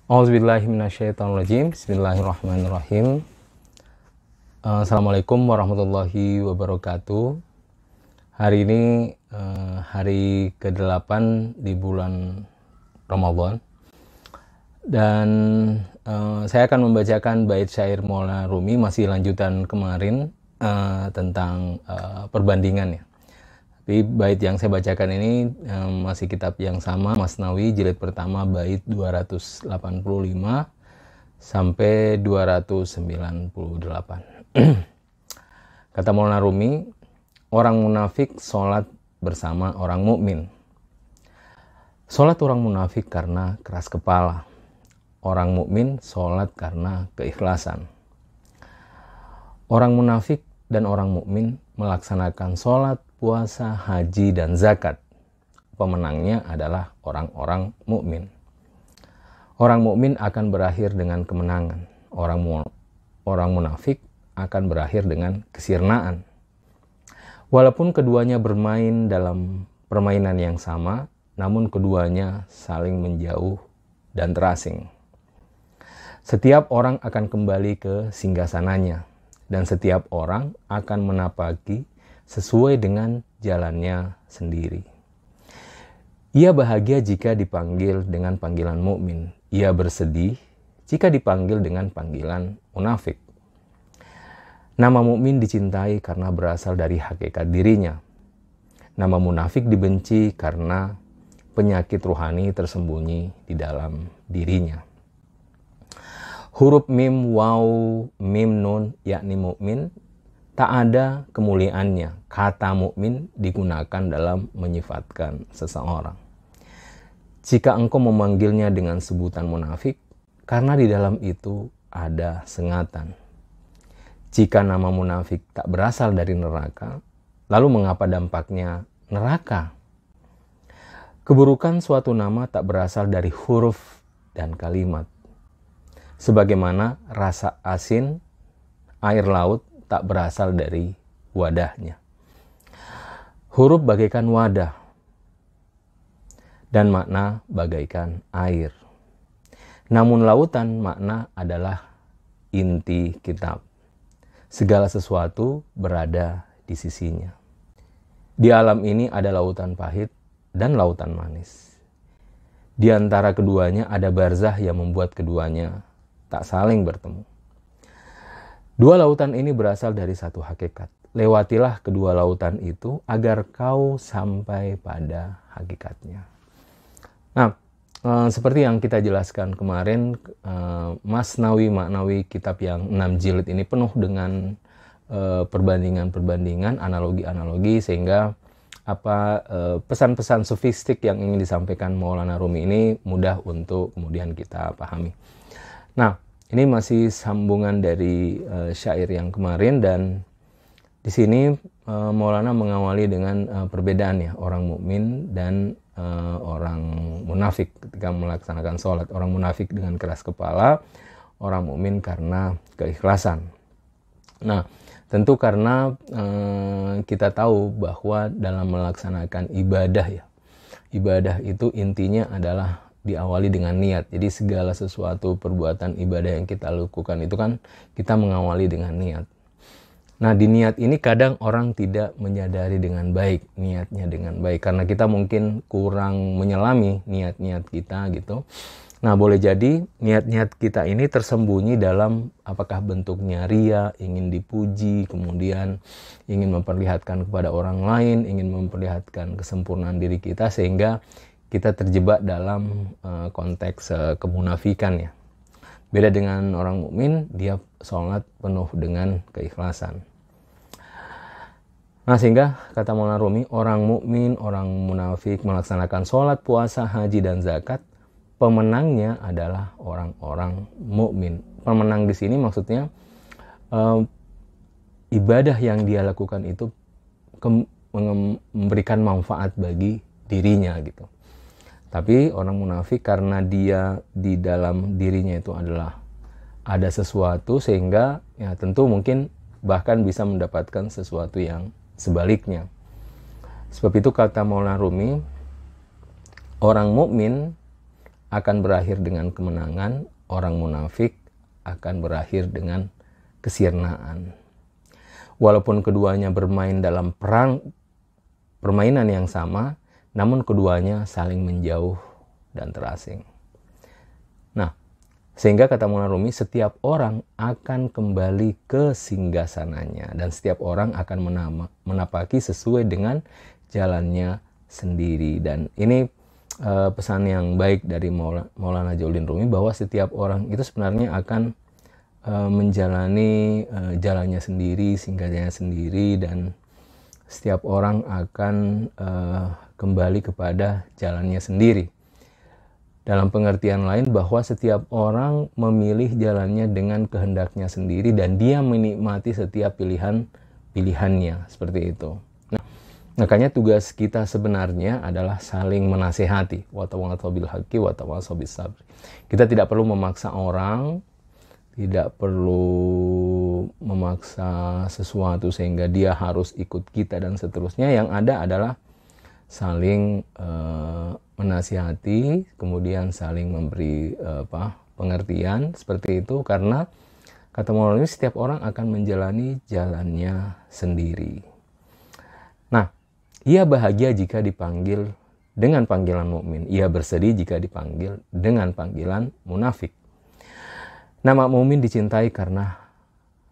Auzubillahiminasyaitonirrajim. Bismillahirrahmanirrahim. Assalamualaikum warahmatullahi wabarakatuh. Hari ini hari ke-8 di bulan Ramadan. Dan saya akan membacakan bait syair Maulana Rumi, masih lanjutan kemarin tentang perbandingan ya. Tapi bait yang saya bacakan ini masih kitab yang sama, Masnawi jilid pertama bait 285 sampai 298. Kata Maulana Rumi, orang munafik sholat bersama orang mukmin. Sholat orang munafik karena keras kepala. Orang mukmin sholat karena keikhlasan. Orang munafik dan orang mukmin melaksanakan sholat, puasa, haji, dan zakat. Pemenangnya adalah orang-orang mukmin. Orang mukmin akan berakhir dengan kemenangan. Orang munafik akan berakhir dengan kesirnaan. Walaupun keduanya bermain dalam permainan yang sama, namun keduanya saling menjauh dan terasing. Setiap orang akan kembali ke singgasananya, dan setiap orang akan menapaki sesuai dengan jalannya sendiri. Ia bahagia jika dipanggil dengan panggilan mukmin. Ia bersedih jika dipanggil dengan panggilan munafik. Nama mukmin dicintai karena berasal dari hakikat dirinya. Nama munafik dibenci karena penyakit ruhani tersembunyi di dalam dirinya. Huruf mim, waw, mim, nun, yakni mukmin, tak ada kemuliaannya. Kata mukmin digunakan dalam menyifatkan seseorang. Jika engkau memanggilnya dengan sebutan munafik, karena di dalam itu ada sengatan. Jika nama munafik tak berasal dari neraka, lalu mengapa dampaknya neraka? Keburukan suatu nama tak berasal dari huruf dan kalimat. Sebagaimana rasa asin air laut tak berasal dari wadahnya. Huruf bagaikan wadah dan makna bagaikan air. Namun lautan makna adalah inti kitab. Segala sesuatu berada di sisinya. Di alam ini ada lautan pahit dan lautan manis. Di antara keduanya ada barzah yang membuat keduanya tak saling bertemu. Dua lautan ini berasal dari satu hakikat. Lewatilah kedua lautan itu agar kau sampai pada hakikatnya. Nah, seperti yang kita jelaskan kemarin, Masnawi Maknawi kitab yang 6 jilid ini penuh dengan perbandingan-perbandingan, analogi-analogi, sehingga pesan-pesan sofistik yang ingin disampaikan Maulana Rumi ini mudah untuk kemudian kita pahami. Nah, ini masih sambungan dari syair yang kemarin, dan di sini Maulana mengawali dengan perbedaan ya, orang mukmin dan orang munafik ketika melaksanakan sholat. Orang munafik dengan keras kepala, orang mukmin karena keikhlasan. Nah, tentu karena kita tahu bahwa dalam melaksanakan ibadah ya, ibadah itu intinya adalah diawali dengan niat. Jadi segala sesuatu perbuatan ibadah yang kita lakukan itu kan kita mengawali dengan niat. Nah, di niat ini kadang orang tidak menyadari dengan baik niatnya dengan baik, karena kita mungkin kurang menyelami niat-niat kita gitu. Nah, boleh jadi niat-niat kita ini tersembunyi dalam apakah bentuknya ria, ingin dipuji, kemudian ingin memperlihatkan kepada orang lain, ingin memperlihatkan kesempurnaan diri kita, sehingga kita terjebak dalam konteks kemunafikan ya. Beda dengan orang mukmin, dia sholat penuh dengan keikhlasan. Nah, sehingga kata Maulana Rumi, orang mukmin, orang munafik melaksanakan sholat, puasa, haji, dan zakat, pemenangnya adalah orang-orang mukmin. Pemenang di sini maksudnya ibadah yang dia lakukan itu memberikan manfaat bagi dirinya gitu. Tapi orang munafik karena dia di dalam dirinya itu adalah ada sesuatu, sehingga ya tentu mungkin bahkan bisa mendapatkan sesuatu yang sebaliknya. Sebab itu kata Maulana Rumi, orang mukmin akan berakhir dengan kemenangan, orang munafik akan berakhir dengan kesirnaan. Walaupun keduanya bermain dalam permainan yang sama, namun keduanya saling menjauh dan terasing. Nah, sehingga kata Maulana Rumi, setiap orang akan kembali ke singgasananya dan setiap orang akan menapaki sesuai dengan jalannya sendiri. Dan ini pesan yang baik dari Maulana Jalaluddin Rumi, bahwa setiap orang itu sebenarnya akan menjalani jalannya sendiri, singgasananya sendiri, dan setiap orang akan kembali kepada jalannya sendiri. Dalam pengertian lain, bahwa setiap orang memilih jalannya dengan kehendaknya sendiri dan dia menikmati setiap pilihannya, seperti itu. Nah, makanya tugas kita sebenarnya adalah saling menasehati. Wa tawassaw bil haqqi wa tawassaw bis sabr. Kita tidak perlu memaksa orang, tidak perlu memaksa sesuatu sehingga dia harus ikut kita dan seterusnya. Yang ada adalah saling menasihati, kemudian saling memberi pengertian seperti itu, karena kata Maulana, setiap orang akan menjalani jalannya sendiri. Nah, ia bahagia jika dipanggil dengan panggilan mukmin, ia bersedih jika dipanggil dengan panggilan munafik. Nama mukmin dicintai karena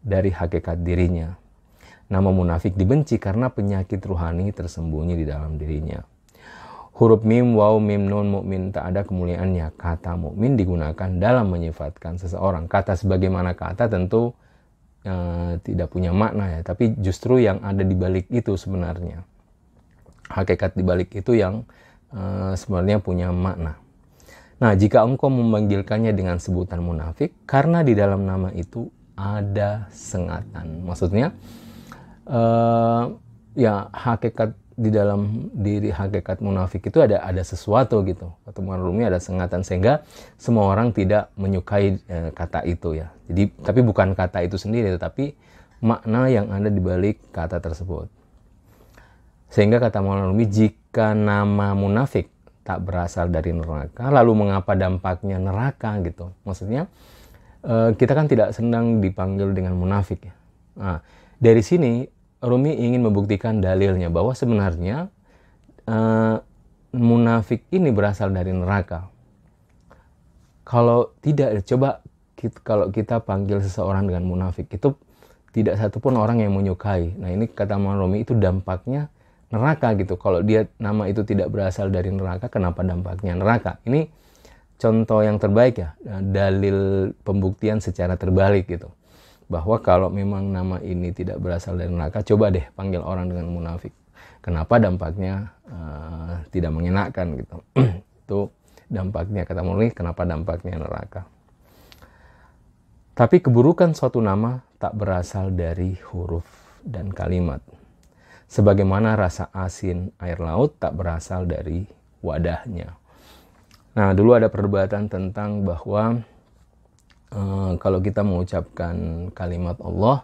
dari hakikat dirinya. Nama munafik dibenci karena penyakit ruhani tersembunyi di dalam dirinya. Huruf mim, waw, mim, nun, mukmin tak ada kemuliaannya. Kata mukmin digunakan dalam menyifatkan seseorang. Kata sebagaimana kata tentu tidak punya makna ya, tapi justru yang ada di balik itu sebenarnya. Hakikat di balik itu yang sebenarnya punya makna. Nah, jika engkau memanggilkannya dengan sebutan munafik, karena di dalam nama itu ada sengatan. Maksudnya ya hakikat di dalam diri hakikat munafik itu ada sesuatu gitu. Kata Maulana Rumi, ada sengatan sehingga semua orang tidak menyukai kata itu ya. Jadi tapi bukan kata itu sendiri, tetapi makna yang ada di balik kata tersebut. Sehingga kata Maulana Rumi, jika nama munafik tak berasal dari neraka, lalu mengapa dampaknya neraka gitu. Maksudnya kita kan tidak senang dipanggil dengan munafik ya. Nah, dari sini Rumi ingin membuktikan dalilnya bahwa sebenarnya munafik ini berasal dari neraka. Kalau tidak, coba kalau kita panggil seseorang dengan munafik, itu tidak satupun orang yang menyukai. Nah, ini kata Maulana Rumi, itu dampaknya neraka gitu. Kalau dia nama itu tidak berasal dari neraka, kenapa dampaknya neraka? Ini contoh yang terbaik ya, dalil pembuktian secara terbalik gitu. Bahwa kalau memang nama ini tidak berasal dari neraka, coba deh panggil orang dengan munafik. Kenapa dampaknya tidak mengenakan gitu. Itu dampaknya, kata Maulana, kenapa dampaknya neraka. Tapi keburukan suatu nama tak berasal dari huruf dan kalimat. Sebagaimana rasa asin air laut tak berasal dari wadahnya. Nah, dulu ada perdebatan tentang bahwa kalau kita mengucapkan kalimat Allah,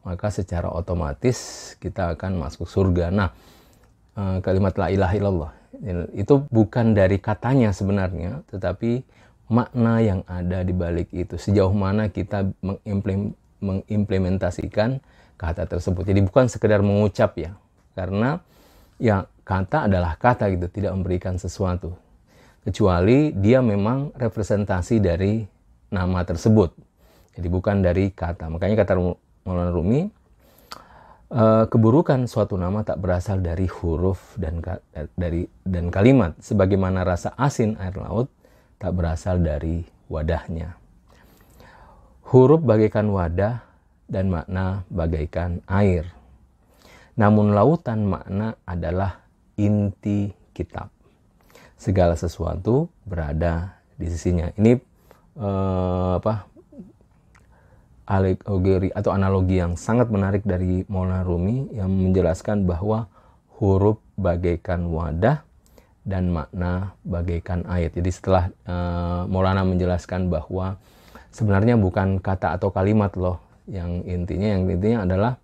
maka secara otomatis kita akan masuk surga. Nah, kalimat la ilaha illallah itu bukan dari katanya sebenarnya, tetapi makna yang ada di balik itu. Sejauh mana kita mengimplementasikan kata tersebut. Jadi bukan sekedar mengucap ya, karena ya kata adalah kata gitu, tidak memberikan sesuatu. Kecuali dia memang representasi dari nama tersebut. Jadi bukan dari kata. Makanya kata Maulana Rumi, keburukan suatu nama tak berasal dari huruf dan kalimat. Sebagaimana rasa asin air laut tak berasal dari wadahnya. Huruf bagaikan wadah dan makna bagaikan air. Namun lautan makna adalah inti kitab. Segala sesuatu berada di sisinya. Ini alegori atau analogi yang sangat menarik dari Maulana Rumi yang menjelaskan bahwa huruf bagaikan wadah dan makna bagaikan air. Jadi setelah Maulana menjelaskan bahwa sebenarnya bukan kata atau kalimat loh yang intinya adalah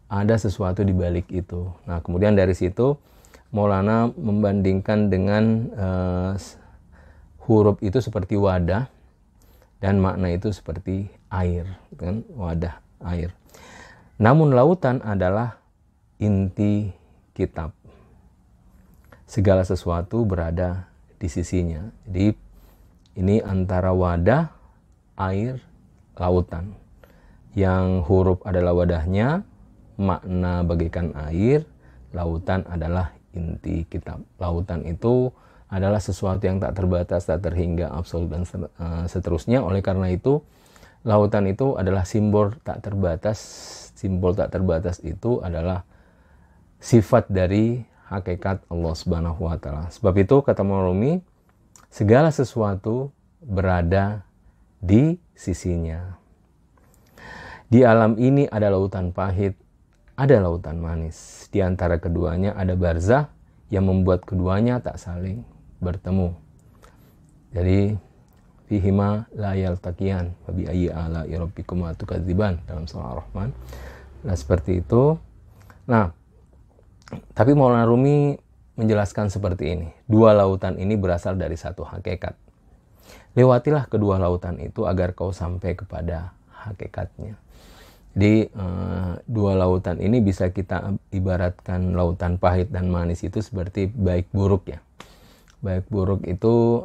ada sesuatu di balik itu. Nah, kemudian dari situ Maulana membandingkan dengan huruf itu seperti wadah dan makna itu seperti air, kan? Wadah air. Namun lautan adalah inti kitab. Segala sesuatu berada di sisinya. Jadi ini antara wadah, air, lautan. Yang huruf adalah wadahnya, makna bagaikan air, lautan adalah inti kitab. Lautan itu adalah sesuatu yang tak terbatas, tak terhingga, absolut, dan seterusnya. Oleh karena itu, lautan itu adalah simbol tak terbatas. Simbol tak terbatas itu adalah sifat dari hakikat Allah Subhanahu wa Ta'ala. Sebab itu, kata Maulana, segala sesuatu berada di sisinya. Di alam ini ada lautan pahit, ada lautan manis. Di antara keduanya ada barzah yang membuat keduanya tak saling bertemu. Jadi fihima la yaltaqiyan wa bi ayyi ala'i rabbikuma tukadziban dalam surah Ar-Rahman. Nah, seperti itu. Nah, tapi Maulana Rumi menjelaskan seperti ini. Dua lautan ini berasal dari satu hakikat. Lewatilah kedua lautan itu agar kau sampai kepada hakikatnya. Jadi dua lautan ini bisa kita ibaratkan lautan pahit dan manis itu seperti baik buruk ya. Baik buruk itu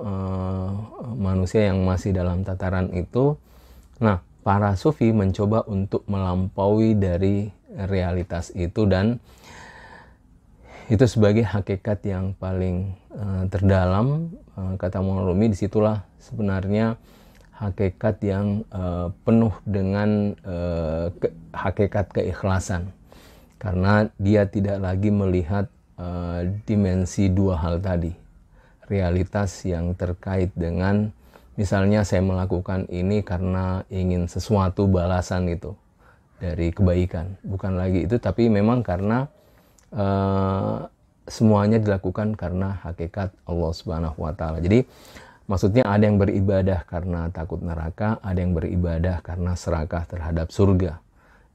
manusia yang masih dalam tataran itu. Nah, para sufi mencoba untuk melampaui dari realitas itu, dan itu sebagai hakikat yang paling terdalam. Kata Maulana Rumi, disitulah sebenarnya hakikat yang penuh dengan hakikat keikhlasan, karena dia tidak lagi melihat dimensi dua hal tadi, realitas yang terkait dengan misalnya saya melakukan ini karena ingin sesuatu balasan itu dari kebaikan, bukan lagi itu, tapi memang karena semuanya dilakukan karena hakikat Allah Subhanahu wa Ta'ala. Jadi maksudnya ada yang beribadah karena takut neraka, ada yang beribadah karena serakah terhadap surga.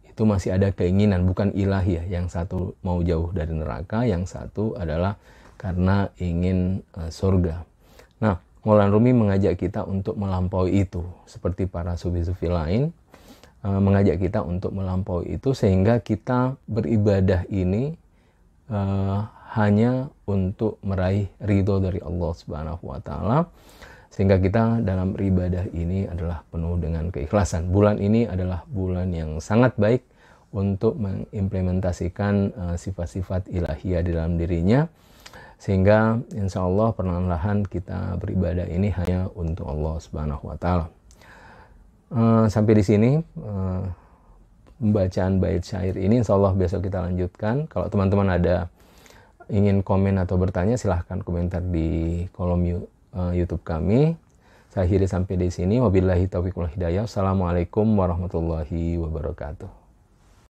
Itu masih ada keinginan, bukan ilahi ya. Yang satu mau jauh dari neraka, yang satu adalah karena ingin surga. Nah, Maulana Rumi mengajak kita untuk melampaui itu. Seperti para sufi-sufi lain, mengajak kita untuk melampaui itu sehingga kita beribadah ini hanya untuk meraih ridho dari Allah Subhanahu wa Ta'ala, sehingga kita dalam beribadah ini adalah penuh dengan keikhlasan. Bulan ini adalah bulan yang sangat baik untuk mengimplementasikan sifat-sifat ilahiyah di dalam dirinya, sehingga insya Allah perlahan-lahan kita beribadah ini hanya untuk Allah Subhanahu wa Ta'ala. Sampai di sini pembacaan bait syair ini, insya Allah besok kita lanjutkan. Kalau teman-teman ada ingin komen atau bertanya, silahkan komentar di kolom YouTube kami. Saya akhiri sampai di sini. Wabillahi taufiq wal hidayah. Assalamualaikum warahmatullahi wabarakatuh.